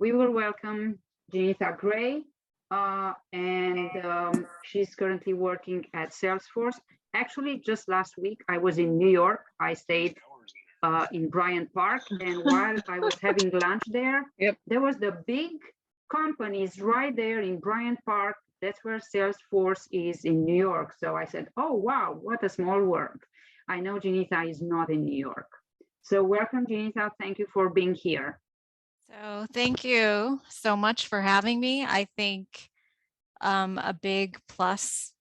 we will welcome Genetha Gray, and she's currently working at Salesforce. Actually, just last week, I was in New York. I stayed in Bryant Park, and while I was having lunch there, there was the big companies right there in Bryant Park. That's where Salesforce is in New York. So I said, oh, wow, what a small world. I know Genetha is not in New York. So welcome, Genetha. Thank you for being here. So thank you so much for having me. I think a big plus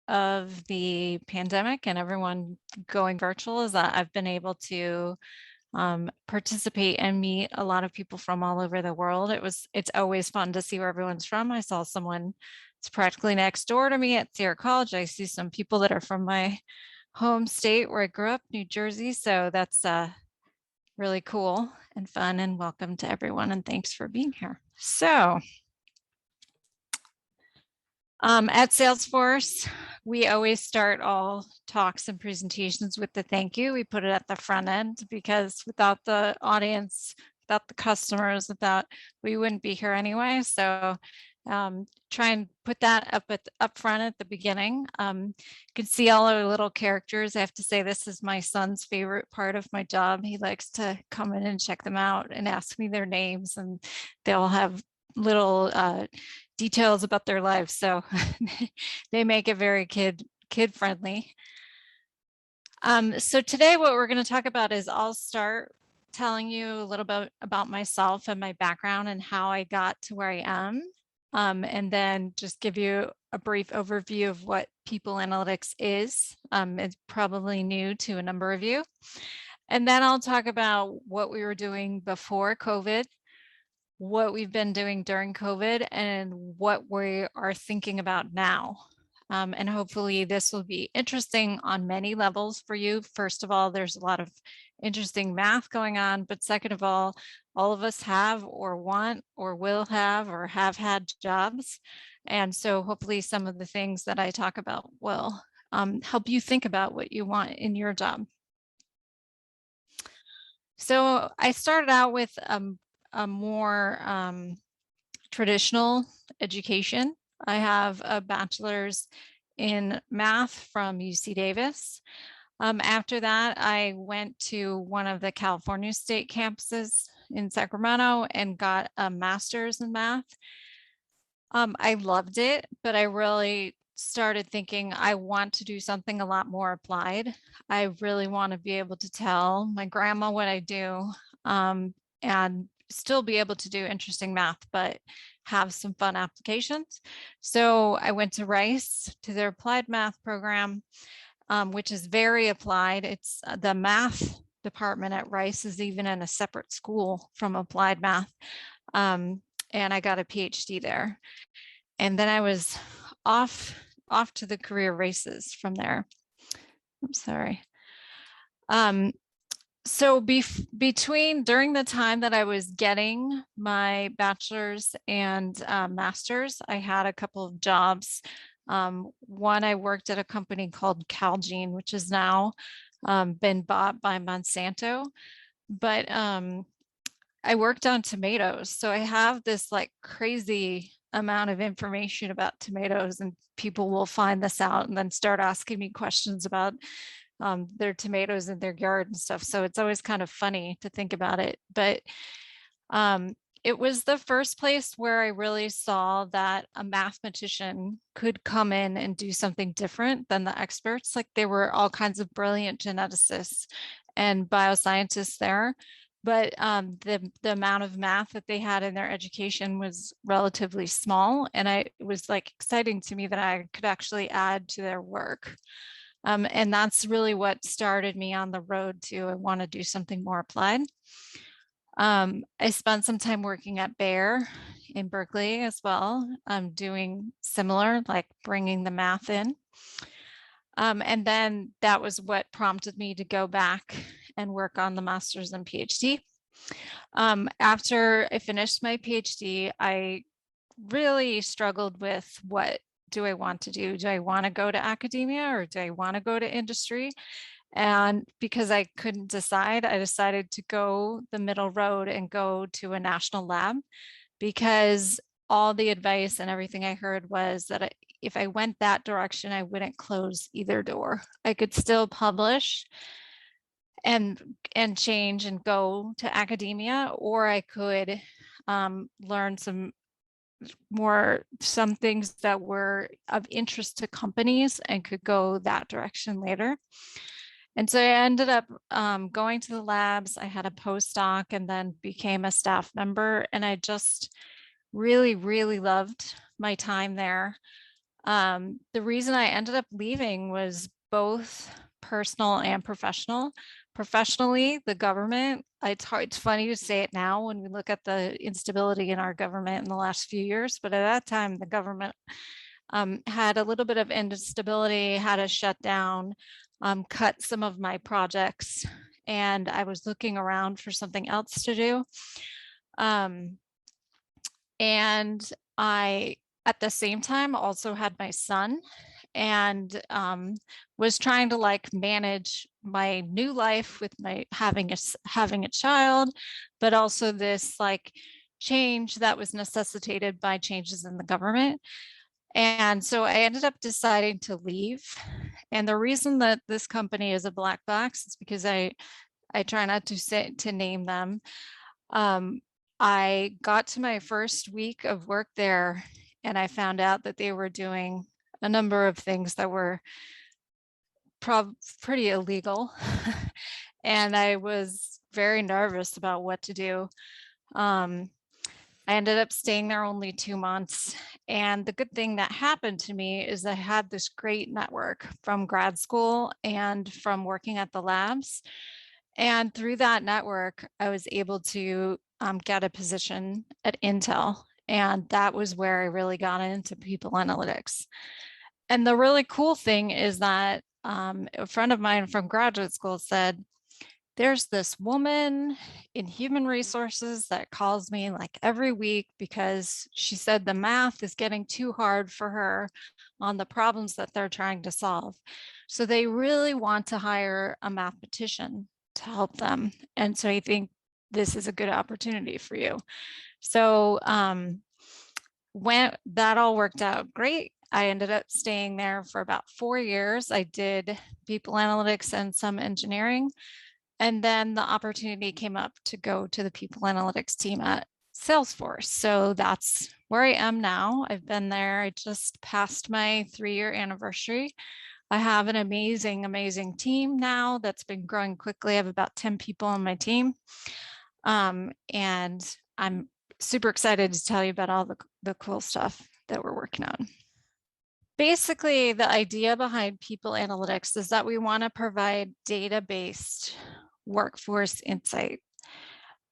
of the pandemic and everyone going virtual is that I've been able to participate and meet a lot of people from all over the world. It's always fun to see where everyone's from. I saw someone that's practically next door to me at Sierra College. I see some people that are from my home state where I grew up, New Jersey. So that's really cool and fun, and welcome to everyone, and thanks for being here. So at Salesforce, we always start all talks and presentations with the thank you. We put it at the front end because without the audience, without the customers, we wouldn't be here anyway. So try and put that up front at the beginning. You can see all our little characters. I have to say this is my son's favorite part of my job. He likes to come in and check them out and ask me their names, and they'll have little details about their lives. So they make it very kid friendly. So today what we're going to talk about is I'll start telling you a little bit about myself and my background and how I got to where I am. And then just give you a brief overview of what people analytics is. It's probably new to a number of you. And then I'll talk about what we were doing before COVID, what we've been doing during COVID, and what we are thinking about now. And hopefully this will be interesting on many levels for you. First of all, there's a lot of interesting math going on, but second of all of us have or want or will have or have had jobs. And so hopefully some of the things that I talk about will help you think about what you want in your job. So I started out with a more traditional education. I have a bachelor's in math from UC Davis. After that, I went to one of the California state campuses in Sacramento and got a master's in math. I loved it, but I really started thinking I want to do something a lot more applied. I really want to be able to tell my grandma what I do and still be able to do interesting math, but have some fun applications. So I went to Rice, to their applied math program, which is very applied. It's the math department at Rice is even in a separate school from applied math. And I got a PhD there. And then I was off to the career races from there. I'm sorry. So during the time that I was getting my bachelor's and master's, I had a couple of jobs. One, I worked at a company called Calgene, which has now been bought by Monsanto. But I worked on tomatoes. So I have this like crazy amount of information about tomatoes, and people will find this out and then start asking me questions about their tomatoes in their yard and stuff. So it's always kind of funny to think about it. But it was the first place where I really saw that a mathematician could come in and do something different than the experts. Like there were all kinds of brilliant geneticists and bioscientists there, but the amount of math that they had in their education was relatively small. And it was like exciting to me that I could actually add to their work. And that's really what started me on the road to I want to do something more applied. I spent some time working at Bayer in Berkeley as well, doing similar, like bringing the math in. And then that was what prompted me to go back and work on the master's and PhD. After I finished my PhD, I really struggled with what do I want to do? Do I want to go to academia or do I want to go to industry? And because I couldn't decide, I decided to go the middle road and go to a national lab because all the advice and everything I heard was that if I went that direction, I wouldn't close either door. I could still publish and change and go to academia, or I could learn some things that were of interest to companies and could go that direction later. And so I ended up going to the labs. I had a postdoc and then became a staff member. And I just really, really loved my time there. The reason I ended up leaving was both personal and professional. Professionally, the government, it's funny to say it now when we look at the instability in our government in the last few years, but at that time, the government had a little bit of instability, had a shutdown, cut some of my projects, and I was looking around for something else to do. And I, at the same time, also had my son, and was trying to like manage my new life with my having a child, but also this like change that was necessitated by changes in the government. And so I ended up deciding to leave. And the reason that this company is a black box is because I try not to name them. I got to my first week of work there and I found out that they were doing a number of things that were pretty illegal. And I was very nervous about what to do. I ended up staying there only 2 months. And the good thing that happened to me is I had this great network from grad school and from working at the labs. And through that network, I was able to get a position at Intel. And that was where I really got into people analytics. And the really cool thing is that a friend of mine from graduate school said, there's this woman in human resources that calls me like every week because she said the math is getting too hard for her on the problems that they're trying to solve. So they really want to hire a mathematician to help them. And so I think this is a good opportunity for you. So when that all worked out great, I ended up staying there for about 4 years. I did people analytics and some engineering. And then the opportunity came up to go to the people analytics team at Salesforce. So that's where I am now. I've been there. I just passed my 3-year anniversary. I have an amazing, amazing team now that's been growing quickly. I have about 10 people on my team. And I'm super excited to tell you about all the cool stuff that we're working on. Basically, the idea behind people analytics is that we want to provide data-based workforce insight.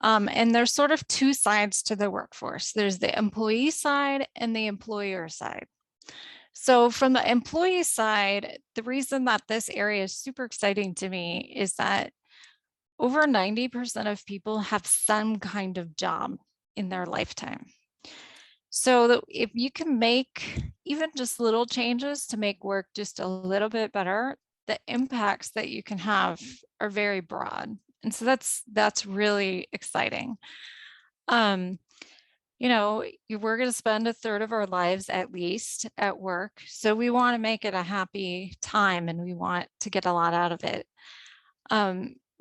And there's sort of two sides to the workforce. There's the employee side and the employer side. So from the employee side, the reason that this area is super exciting to me is that over 90% of people have some kind of job in their lifetime. So if you can make even just little changes to make work just a little bit better, the impacts that you can have are very broad. And so that's really exciting. You know, we're going to spend a third of our lives at least at work. So we want to make it a happy time and we want to get a lot out of it.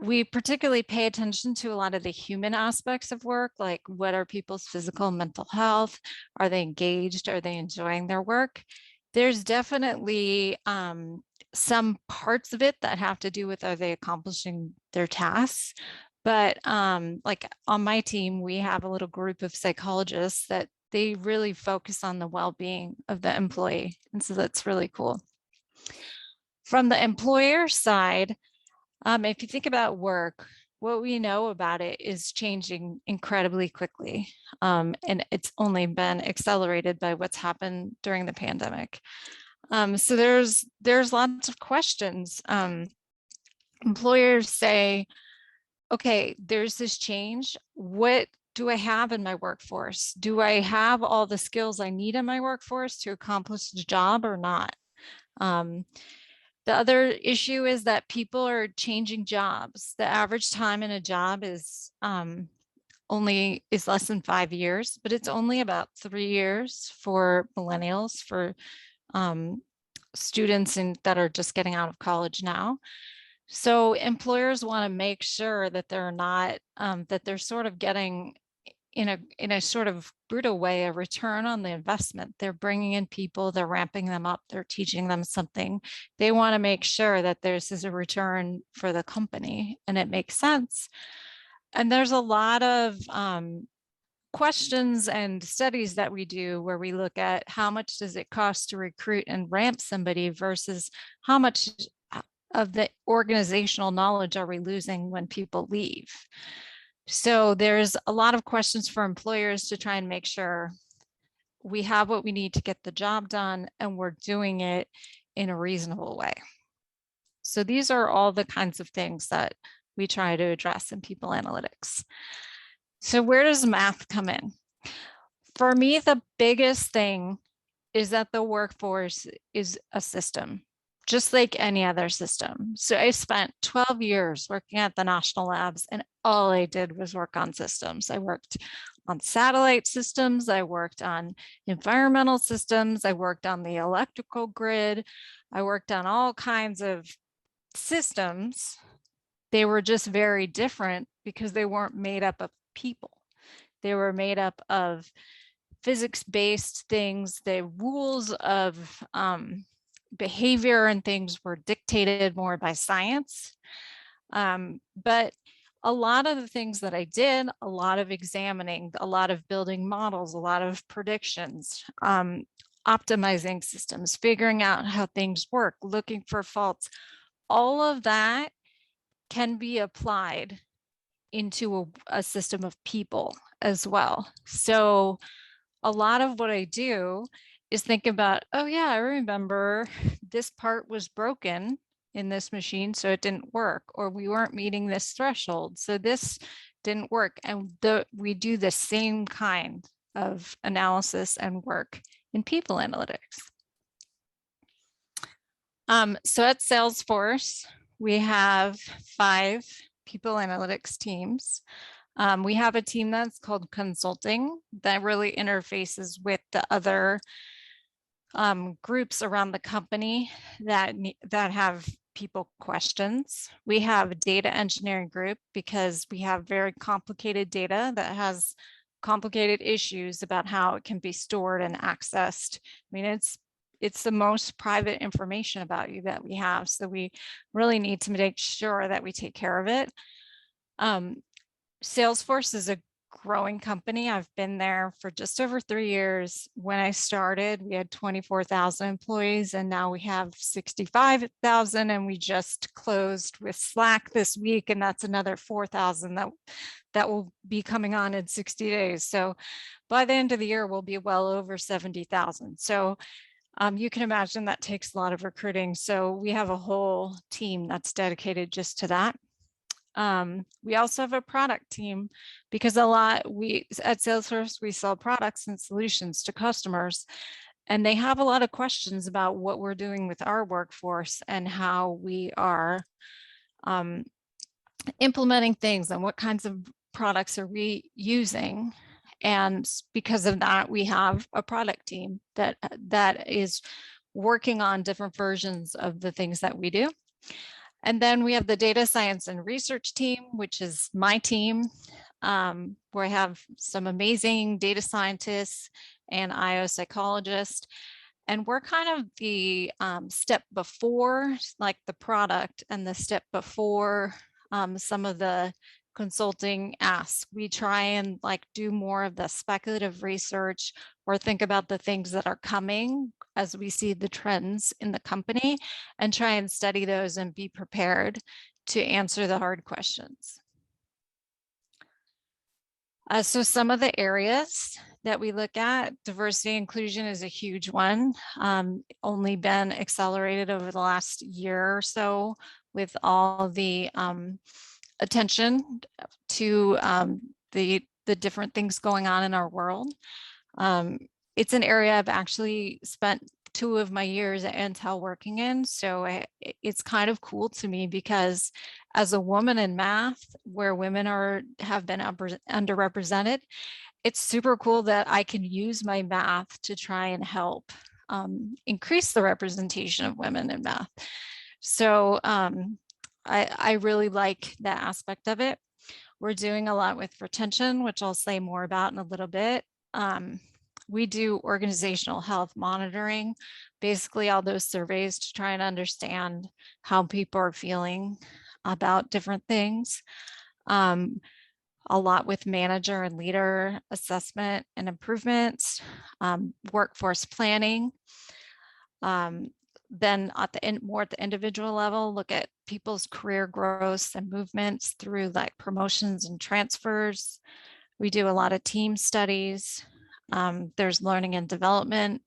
We particularly pay attention to a lot of the human aspects of work, like what are people's physical and mental health? Are they engaged? Are they enjoying their work? There's definitely some parts of it that have to do with are they accomplishing their tasks? But like on my team, we have a little group of psychologists that they really focus on the well-being of the employee. And so that's really cool. From the employer side, if you think about work, what we know about it is changing incredibly quickly. And it's only been accelerated by what's happened during the pandemic. So there's lots of questions. Employers say, okay, there's this change. What do I have in my workforce? Do I have all the skills I need in my workforce to accomplish the job or not? The other issue is that people are changing jobs. The average time in a job is only is less than 5 years, but it's only about 3 years for millennials, for students that are just getting out of college now. So employers want to make sure that they're not, that they're sort of getting in a sort of brutal way, a return on the investment. They're bringing in people, they're ramping them up, they're teaching them something. They want to make sure that this is a return for the company and it makes sense. And there's a lot of questions and studies that we do where we look at how much does it cost to recruit and ramp somebody versus how much of the organizational knowledge are we losing when people leave. So there's a lot of questions for employers to try and make sure we have what we need to get the job done and we're doing it in a reasonable way. So these are all the kinds of things that we try to address in people analytics. So where does math come in? For me, the biggest thing is that the workforce is a system, just like any other system. So I spent 12 years working at the national labs and all I did was work on systems. I worked on satellite systems. I worked on environmental systems. I worked on the electrical grid. I worked on all kinds of systems. They were just very different because they weren't made up of people. They were made up of physics-based things. The rules of behavior and things were dictated more by science. But a lot of the things that I did, a lot of examining, a lot of building models, a lot of predictions, optimizing systems, figuring out how things work, looking for faults, all of that can be applied into a system of people as well. So a lot of what I do is think about, oh yeah, I remember this part was broken in this machine, so it didn't work, or we weren't meeting this threshold, so this didn't work. And we do the same kind of analysis and work in people analytics. So at Salesforce, we have 5 people analytics teams. We have a team that's called consulting that really interfaces with the other groups around the company that have people questions. We have a data engineering group because we have very complicated data that has complicated issues about how it can be stored and accessed. I mean, it's the most private information about you that we have. So we really need to make sure that we take care of it. Salesforce is a growing company. I've been there for just over 3 years. When I started, we had 24,000 employees and now we have 65,000, and we just closed with Slack this week, and that's another 4,000 that will be coming on in 60 days. So by the end of the year, we'll be well over 70,000. So you can imagine that takes a lot of recruiting. So we have a whole team that's dedicated just to that. We also have a product team because at Salesforce, we sell products and solutions to customers, and they have a lot of questions about what we're doing with our workforce and how we are implementing things and what kinds of products are we using. And because of that, we have a product team that is working on different versions of the things that we do. And then we have the data science and research team, which is my team, where I have some amazing data scientists and IO psychologists. And we're kind of the step before, like the product, and the step before some of the consulting asks. We try and do more of the speculative research or think about the things that are coming as we see the trends in the company and try and study those and be prepared to answer the hard questions. So some of the areas that we look at, diversity inclusion is a huge one, only been accelerated over the last year or so with all the attention to the different things going on in our world. It's an area I've actually spent 2 of my years at Intel working in. So it's kind of cool to me because as a woman in math, where women have been underrepresented, it's super cool that I can use my math to try and help increase the representation of women in math. So I really like that aspect of it. We're doing a lot with retention, which I'll say more about in a little bit. We do organizational health monitoring, basically all those surveys to try and understand how people are feeling about different things. A lot with manager and leader assessment and improvements, workforce planning. Then at the end, more at the individual level, look at people's career growth and movements through like promotions and transfers. We do a lot of team studies. There's learning and development,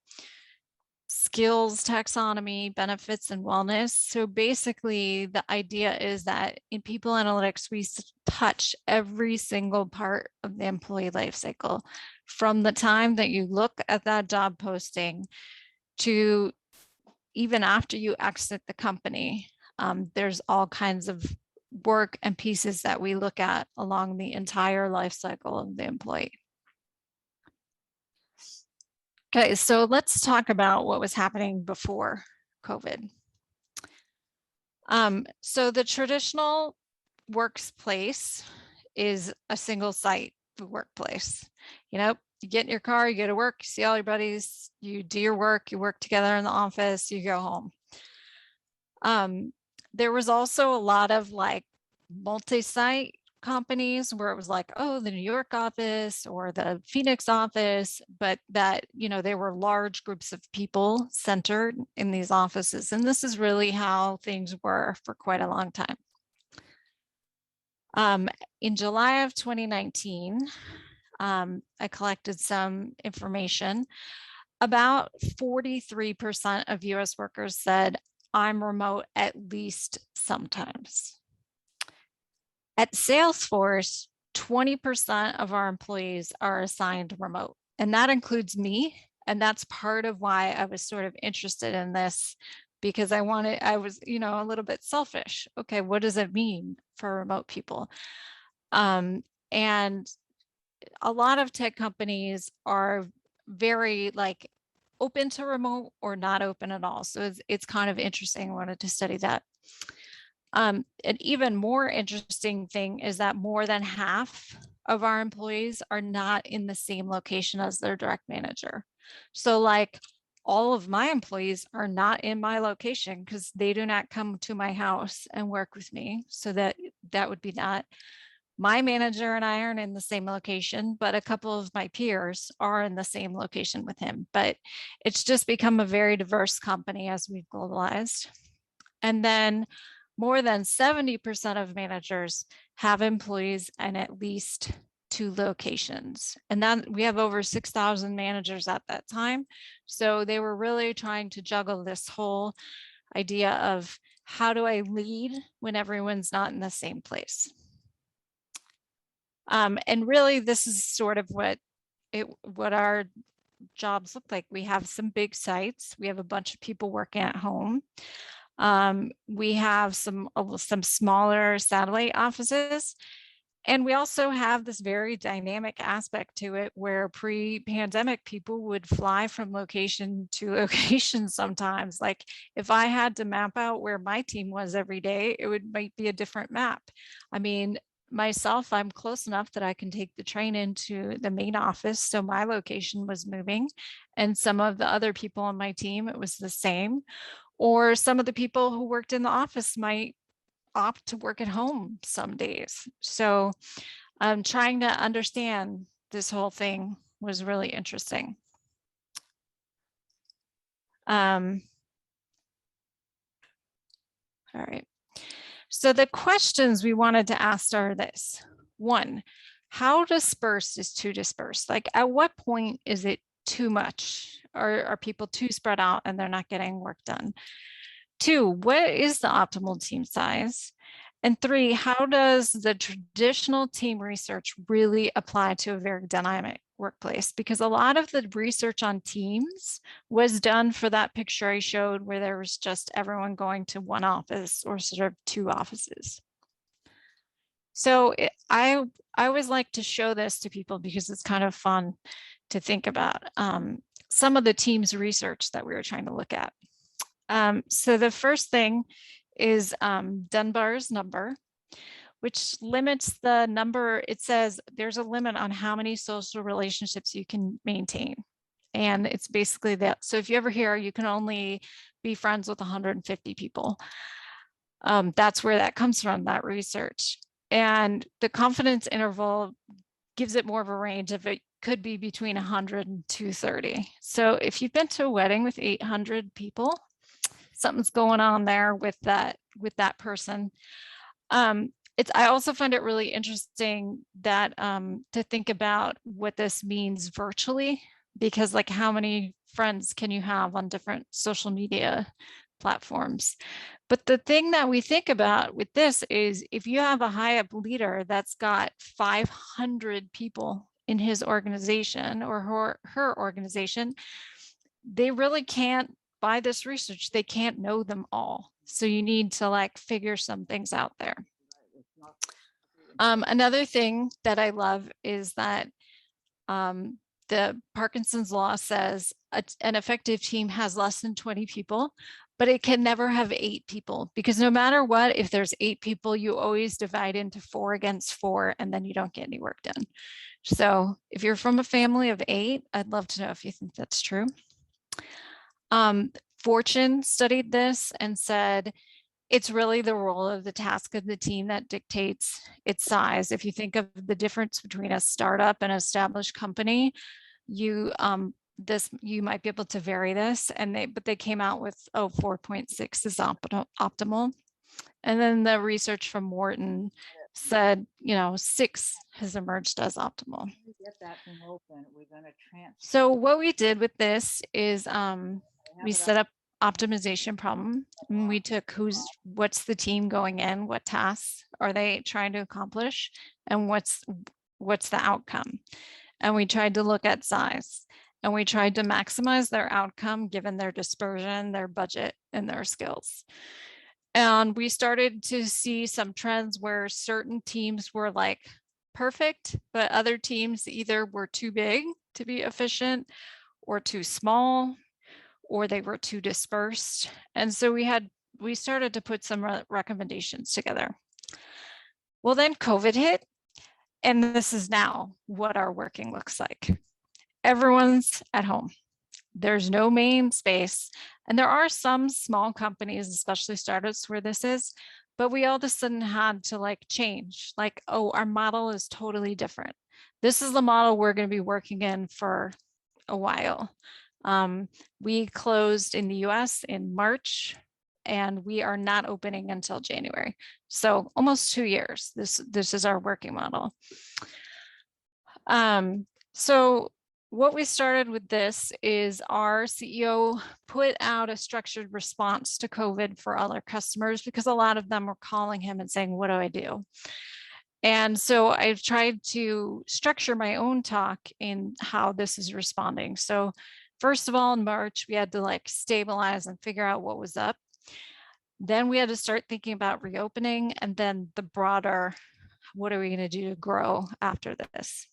skills taxonomy, benefits and wellness. So basically the idea is that in people analytics, we touch every single part of the employee life cycle, from the time that you look at that job posting to even after you exit the company. There's all kinds of work and pieces that we look at along the entire life cycle of the employee. Okay, so let's talk about what was happening before COVID. So the traditional workplace is a single site workplace. You know, you get in your car, you go to work, you see all your buddies, you do your work, you work together in the office, you go home. There was also a lot of like multi-site companies where it was like, oh, the New York office or the Phoenix office, but that, you know, they were large groups of people centered in these offices. And this is really how things were for quite a long time. In July of 2019, I collected some information. About 43% of US workers said, I'm remote at least sometimes. At Salesforce, 20% of our employees are assigned remote, and that includes me. And that's part of why I was sort of interested in this, because I was, you know, a little bit selfish. Okay, what does it mean for remote people? And a lot of tech companies are very like open to remote or not open at all. So it's kind of interesting. I wanted to study that. An even more interesting thing is that more than half of our employees are not in the same location as their direct manager. So like all of my employees are not in my location because they do not come to my house and work with me. So that would be that. My manager and I aren't in the same location, but a couple of my peers are in the same location with him. But it's just become a very diverse company as we've globalized. And then more than 70% of managers have employees in at least 2 locations. And then we have over 6,000 managers at that time. So they were really trying to juggle this whole idea of how do I lead when everyone's not in the same place? And really, this is sort of what our jobs look like. We have some big sites. We have a bunch of people working at home. We have some smaller satellite offices. And we also have this very dynamic aspect to it where pre-pandemic people would fly from location to location sometimes. Like if I had to map out where my team was every day, might be a different map. I mean, myself, I'm close enough that I can take the train into the main office. So my location was moving. And some of the other people on my team, it was the same. Or some of the people who worked in the office might opt to work at home some days. So trying to understand this whole thing was really interesting. All right. So the questions we wanted to ask are this. 1, how dispersed is too dispersed? Like at what point is it too much? Are people too spread out and they're not getting work done? 2, what is the optimal team size? And 3, how does the traditional team research really apply to a very dynamic workplace, because a lot of the research on teams was done for that picture I showed where there was just everyone going to one office or sort of two offices. So I always like to show this to people because it's kind of fun to think about some of the team's research that we were trying to look at. So the first thing is Dunbar's number, which limits the number. It says there's a limit on how many social relationships you can maintain. And it's basically that. So if you ever hear you can only be friends with 150 people, that's where that comes from, that research. And the confidence interval gives it more of a range of it could be between 100 and 230. So if you've been to a wedding with 800 people, something's going on there with that person. I also find it really interesting that to think about what this means virtually, because like how many friends can you have on different social media platforms? But the thing that we think about with this is if you have a high up leader that's got 500 people in his organization or her organization, they really can't, by this research, they can't know them all. So you need to like figure some things out there. Another thing that I love is that the Parkinson's law says an effective team has less than 20 people, but it can never have 8 people, because no matter what, if there's 8 people, you always divide into 4 against 4, and then you don't get any work done. So if you're from a family of 8, I'd love to know if you think that's true. Fortune studied this and said, it's really the role of the task of the team that dictates its size. If you think of the difference between a startup and an established company, you might be able to vary this, but they came out with 4.6 is optimal. And then the research from Wharton said, 6 has emerged as optimal. So what we did with this is we set up optimization problem. And we took what's the team going in, what tasks are they trying to accomplish, and what's the outcome. And we tried to look at size, and we tried to maximize their outcome given their dispersion, their budget, and their skills. And we started to see some trends where certain teams were like perfect, but other teams either were too big to be efficient or too small, or they were too dispersed. And so we started to put some recommendations together. Well, then COVID hit, and this is now what our working looks like. Everyone's at home. There's no main space. And there are some small companies, especially startups, where this is, but we all of a sudden had to like change, like, oh, our model is totally different. This is the model we're going to be working in for a while. We closed in the US in March, and we are not opening until January. So almost 2 years. This is our working model. So what we started with this is our CEO put out a structured response to COVID for all our customers, because a lot of them were calling him and saying, what do I do? And so I've tried to structure my own talk in how this is responding. So first of all, in March, we had to like stabilize and figure out what was up. Then we had to start thinking about reopening, and then the broader, what are we going to do to grow after this?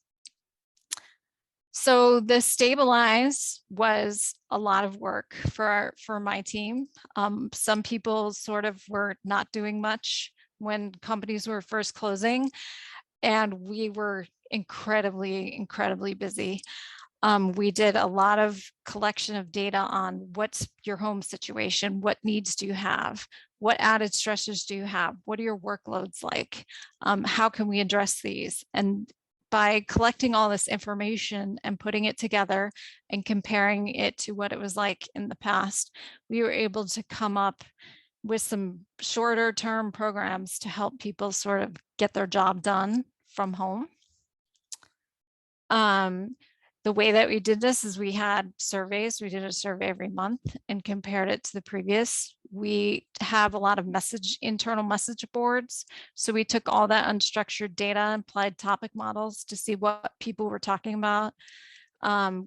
So the stabilize was a lot of work for my team. Some people sort of were not doing much when companies were first closing, and we were incredibly busy. We did a lot of collection of data on what's your home situation, what needs do you have, what added stressors do you have, what are your workloads like, how can we address these? And by collecting all this information and putting it together and comparing it to what it was like in the past, we were able to come up with some shorter term programs to help people sort of get their job done from home. The way that we did this is we had surveys. We did a survey every month and compared it to the previous. We have a lot of internal message boards. So we took all that unstructured data and applied topic models to see what people were talking about.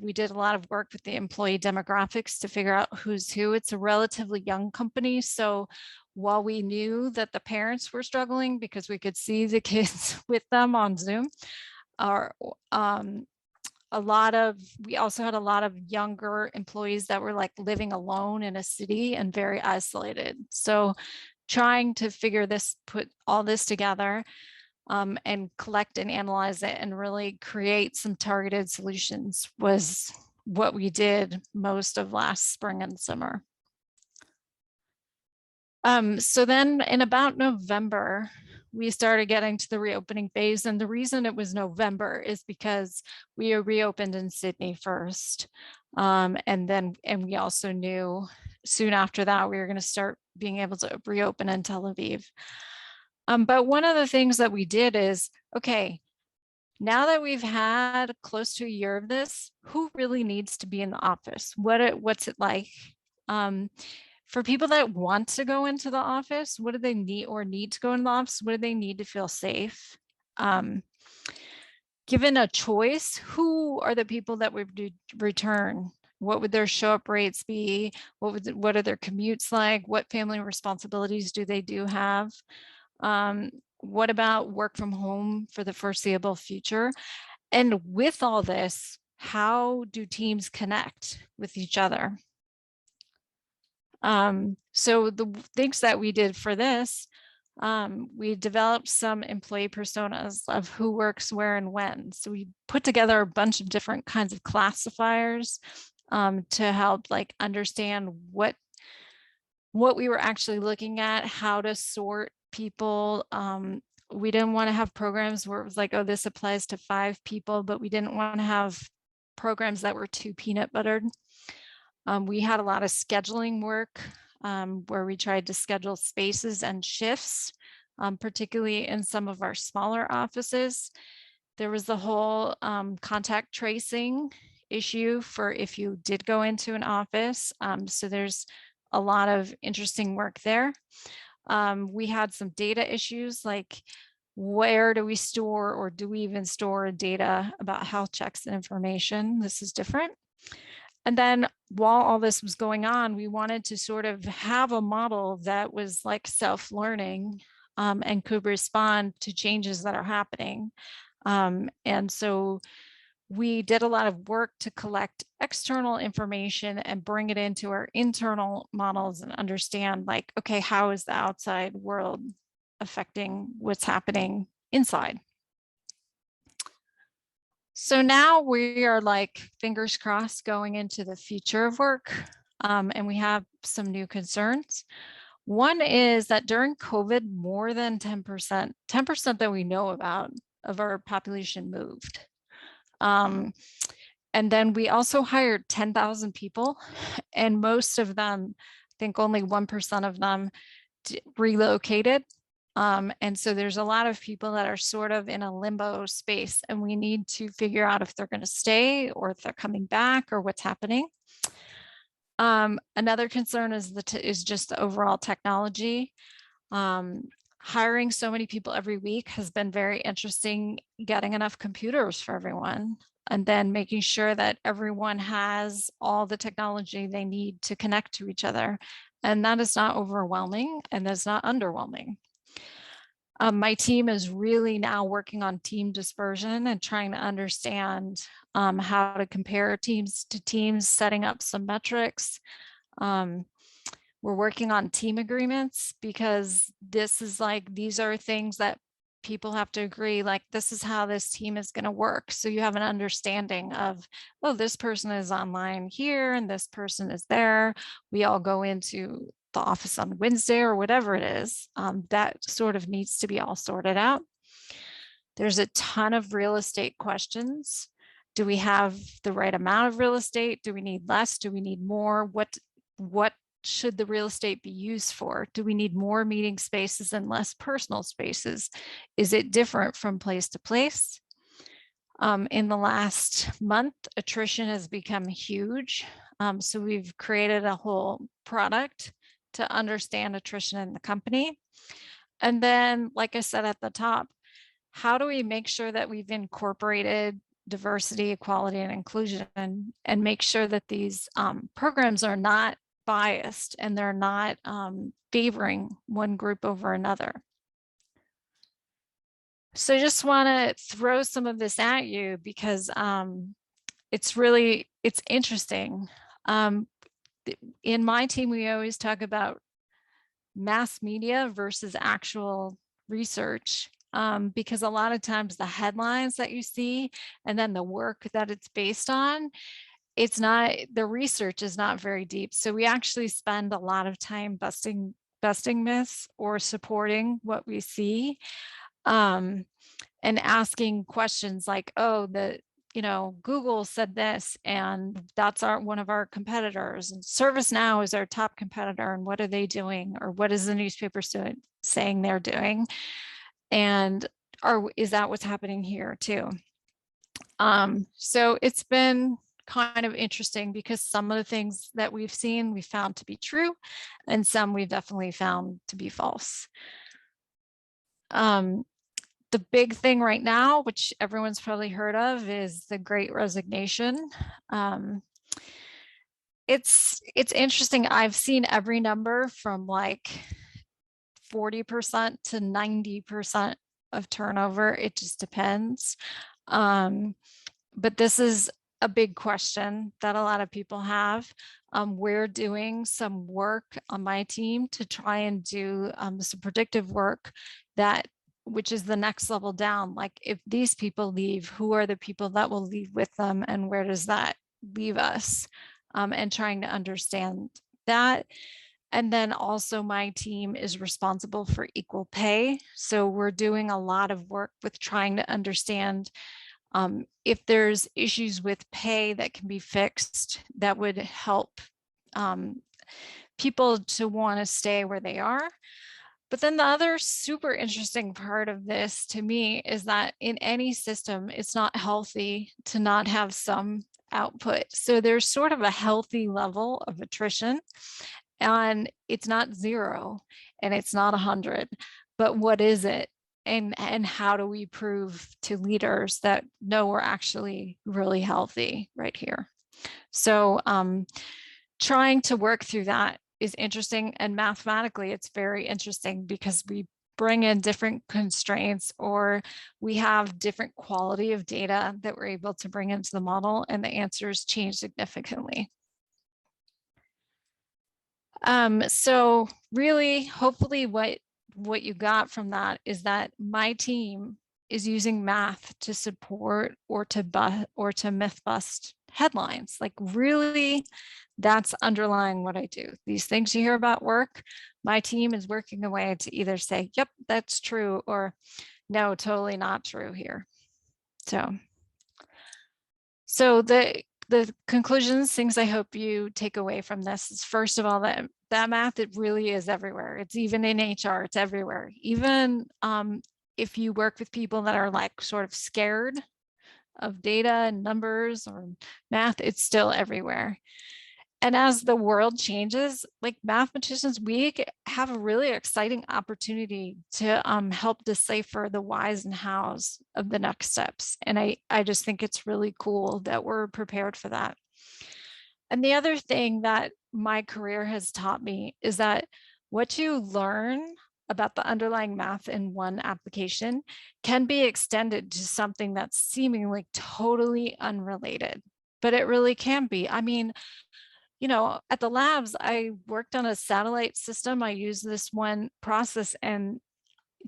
We did a lot of work with the employee demographics to figure out who's who. It's a relatively young company. So while we knew that the parents were struggling because we could see the kids with them on Zoom, our we also had a lot of younger employees that were like living alone in a city and very isolated. So trying to put all this together and collect and analyze it and really create some targeted solutions was what we did most of last spring and summer. So then in about November, we started getting to the reopening phase. And the reason it was November is because we reopened in Sydney first. And we also knew soon after that, we were going to start being able to reopen in Tel Aviv. But one of the things that we did is, okay, now that we've had close to a year of this, who really needs to be in the office? What's it like? For people that want to go into the office, what do they need to go in the office? What do they need to feel safe? Given a choice, who are the people that would return? What would their show up rates be? What are their commutes like? What family responsibilities do they have? What about work from home for the foreseeable future? And with all this, how do teams connect with each other? So the things that we did for this, we developed some employee personas of who works where and when. So we put together a bunch of different kinds of classifiers to help like understand what we were actually looking at, how to sort people. We didn't want to have programs where it was like, oh, this applies to 5 people, but we didn't want to have programs that were too peanut buttered. We had a lot of scheduling work where we tried to schedule spaces and shifts, particularly in some of our smaller offices. There was the whole contact tracing issue for if you did go into an office. So there's a lot of interesting work there. We had some data issues like where do we store or do we even store data about health checks and information? This is different. And then while all this was going on, we wanted to sort of have a model that was like self-learning and could respond to changes that are happening. And so we did a lot of work to collect external information and bring it into our internal models and understand like, okay, how is the outside world affecting what's happening inside? So now we are like, fingers crossed, going into the future of work, and we have some new concerns. One is that during COVID, more than 10% that we know about of our population moved. And then we also hired 10,000 people, and most of them, I think only 1% of them relocated. And so there's a lot of people that are sort of in a limbo space, and we need to figure out if they're going to stay or if they're coming back or what's happening. Another concern is just the overall technology. Hiring so many people every week has been very interesting, getting enough computers for everyone, and then making sure that everyone has all the technology they need to connect to each other. And that is not overwhelming, and that's not underwhelming. My team is really now working on team dispersion and trying to understand how to compare teams to teams, setting up some metrics. We're working on team agreements because this is like, these are things that people have to agree, like this is how this team is going to work. So you have an understanding of, oh, this person is online here and this person is there. We all go into the office on Wednesday or whatever it is. That sort of needs to be all sorted out. There's a ton of real estate questions. Do we have the right amount of real estate? Do we need less? Do we need more? What should the real estate be used for? Do we need more meeting spaces and less personal spaces? Is it different from place to place? In the last month, attrition has become huge. So we've created a whole product to understand attrition in the company. And then, like I said at the top, how do we make sure that we've incorporated diversity, equality, and inclusion, and make sure that these programs are not biased and they're not favoring one group over another. So I just want to throw some of this at you because it's interesting. In my team, we always talk about mass media versus actual research, because a lot of times the headlines that you see and then the work that it's based on, it's not, the research is not very deep. So we actually spend a lot of time busting myths or supporting what we see, and asking questions like, oh, Google said this, and that's one of our competitors, and ServiceNow is our top competitor, and what are they doing, or what is the newspaper saying they're doing, and is that what's happening here too? So it's been kind of interesting because some of the things that we've seen we found to be true, and some we've definitely found to be false. The big thing right now, which everyone's probably heard of, is the Great Resignation. It's interesting. I've seen every number from like 40% to 90% of turnover. It just depends. But this is a big question that a lot of people have. We're doing some work on my team to try and do some predictive work which is the next level down. Like, if these people leave, who are the people that will leave with them, and where does that leave us? And trying to understand that. And then also my team is responsible for equal pay. So we're doing a lot of work with trying to understand if there's issues with pay that can be fixed that would help people to want to stay where they are. But then the other super interesting part of this to me is that in any system, it's not healthy to not have some output. So there's sort of a healthy level of attrition, and it's not 0 and it's not 100, but what is it? And how do we prove to leaders that no, we're actually really healthy right here? So trying to work through that is interesting, and mathematically it's very interesting because we bring in different constraints, or we have different quality of data that we're able to bring into the model, and the answers change significantly. So really, hopefully what you got from that is that my team is using math to support or to myth bust headlines. Like, really, that's underlying what I do. These things you hear about work, my team is working away to either say, yep, that's true, or no, totally not true here. So the conclusions, things I hope you take away from this is, first of all, that math, it really is everywhere. It's even in HR, it's everywhere. Even if you work with people that are like sort of scared of data and numbers or math, it's still everywhere. And as the world changes, like mathematicians, we have a really exciting opportunity to help decipher the whys and hows of the next steps. And I just think it's really cool that we're prepared for that. And the other thing that my career has taught me is that what you learn about the underlying math in one application can be extended to something that's seemingly totally unrelated, but it really can be. I mean, at the labs, I worked on a satellite system. I used this one process and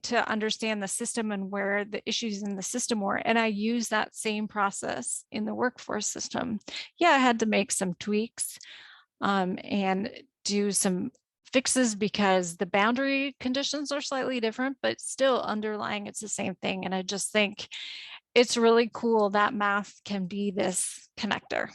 to understand the system and where the issues in the system were. And I used that same process in the workforce system. Yeah, I had to make some tweaks and do some fixes because the boundary conditions are slightly different, but still underlying it's the same thing. And I just think it's really cool that math can be this connector.